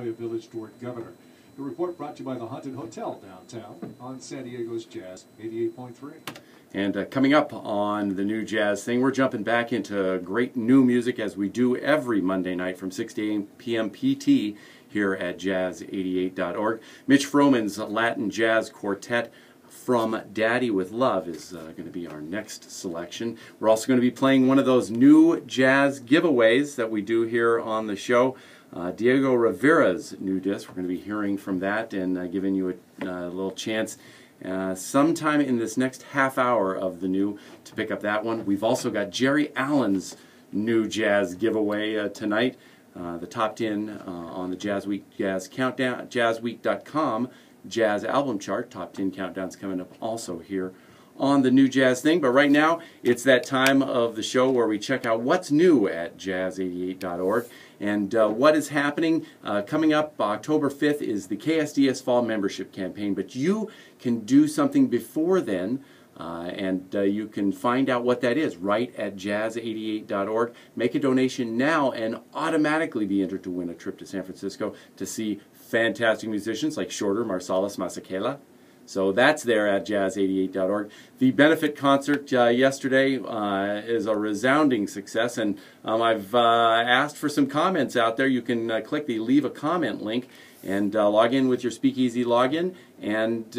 Sequoia Village toward Governor. The report brought to you by the Haunted Hotel downtown on San Diego's Jazz 88.3. And coming up on the new jazz thing, we're jumping back into great new music as we do every Monday night from 6 to 8 p.m. PT here at jazz88.org. Mitch Froman's Latin Jazz Quartet from Daddy with Love is going to be our next selection. We're also going to be playing one of those new jazz giveaways that we do here on the show. Diego Rivera's new disc. We're going to be hearing from that and giving you a little chance sometime in this next half hour of the new to pick up that one. We've also got Jerry Allen's new jazz giveaway tonight. The top 10 on the Jazz Week Jazz Countdown, jazzweek.com Jazz Album Chart. Top 10 countdowns coming up also here on the new jazz thing. But right now, it's that time of the show where we check out what's new at jazz88.org. And what is happening coming up October 5th is the KSDS Fall Membership Campaign. But you can do something before then, and you can find out what that is right at jazz88.org. Make a donation now and automatically be entered to win a trip to San Francisco to see fantastic musicians like Shorter, Marsalis, Masekela. So that's there at jazz88.org. The benefit concert yesterday is a resounding success, and I've asked for some comments out there. You can click the Leave a Comment link and log in with your Speakeasy login and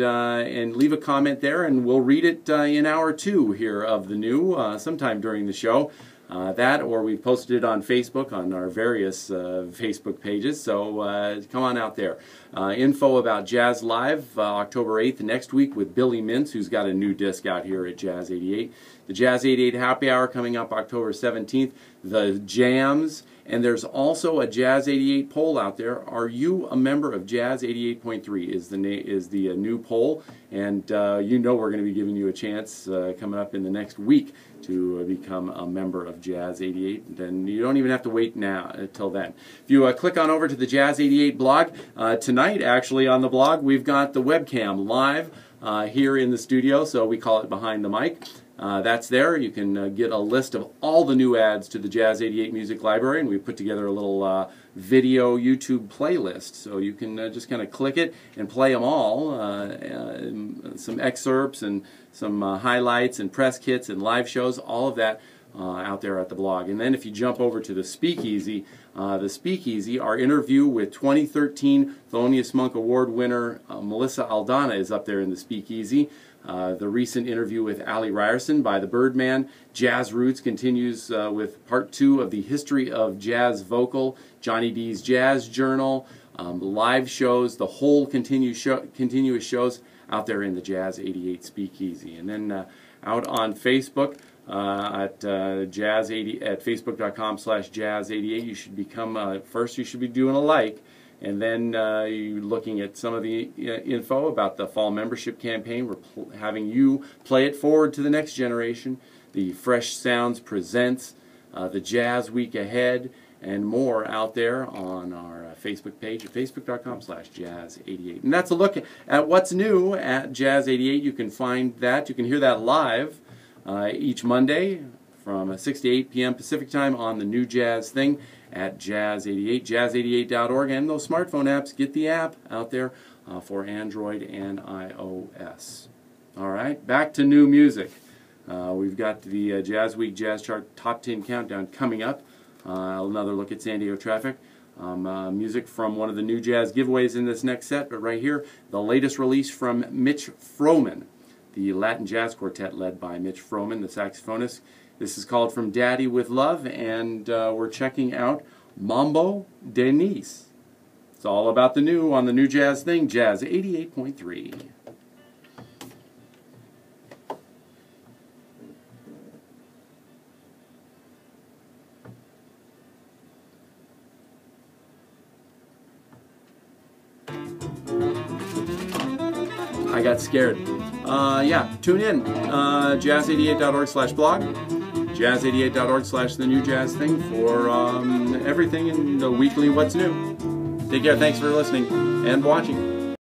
leave a comment there, and we'll read it in hour 2 here of the new sometime during the show. That, or we've posted it on Facebook on our various Facebook pages, so come on out there. Info about Jazz Live October 8th next week with Billy Mintz, who's got a new disc out here at Jazz 88. The Jazz 88 Happy Hour coming up October 17th. The Jams, and there's also a Jazz 88 poll out there. Are you a member of Jazz 88.3 is the new poll, and you know we're going to be giving you a chance coming up in the next week to become a member of Jazz 88, and you don't even have to wait now until then. If you click on over to the Jazz 88 blog, tonight actually on the blog we've got the webcam live here in the studio, so we call it Behind the Mic. That's there. You can get a list of all the new ads to the Jazz 88 Music Library, and we put together a little video YouTube playlist, so you can just kind of click it and play them all. Some excerpts and some highlights and press kits and live shows, all of that out there at the blog. And then if you jump over to the Speakeasy, our interview with 2013 Thelonious Monk Award winner Melissa Aldana is up there in the Speakeasy. The recent interview with Ali Ryerson by the Birdman. Jazz Roots continues with part 2 of the history of jazz vocal, Johnny D's Jazz Journal, live shows, the whole continuous shows out there in the Jazz 88 Speakeasy. And then out on Facebook at Jazz80 at facebook.com/jazz88, you should become first. You should be doing a like. And then you're looking at some of the info about the fall membership campaign. We're having you play it forward to the next generation. The Fresh Sounds Presents, the Jazz Week Ahead, and more out there on our Facebook page at facebook.com/jazz88. And that's a look at what's new at Jazz 88. You can find that. You can hear that live each Monday from 6 to 8 p.m. Pacific Time on the new jazz thing at Jazz 88, jazz88.org, and those smartphone apps. Get the app out there for Android and iOS. All right, back to new music. We've got the Jazz Week Jazz Chart Top 10 Countdown coming up. Another look at San Diego traffic. Music from one of the new jazz giveaways in this next set, but right here, the latest release from Mitch Froman, the Latin Jazz Quartet led by Mitch Froman, the saxophonist. This is called From Daddy with Love, and we're checking out Mambo de Nice. It's all about the new on the new jazz thing, Jazz 88.3. I got scared. Yeah, tune in. Jazz88.org/blog. Jazz88.org/the new jazz thing for everything in the weekly What's New. Take care. Thanks for listening and watching.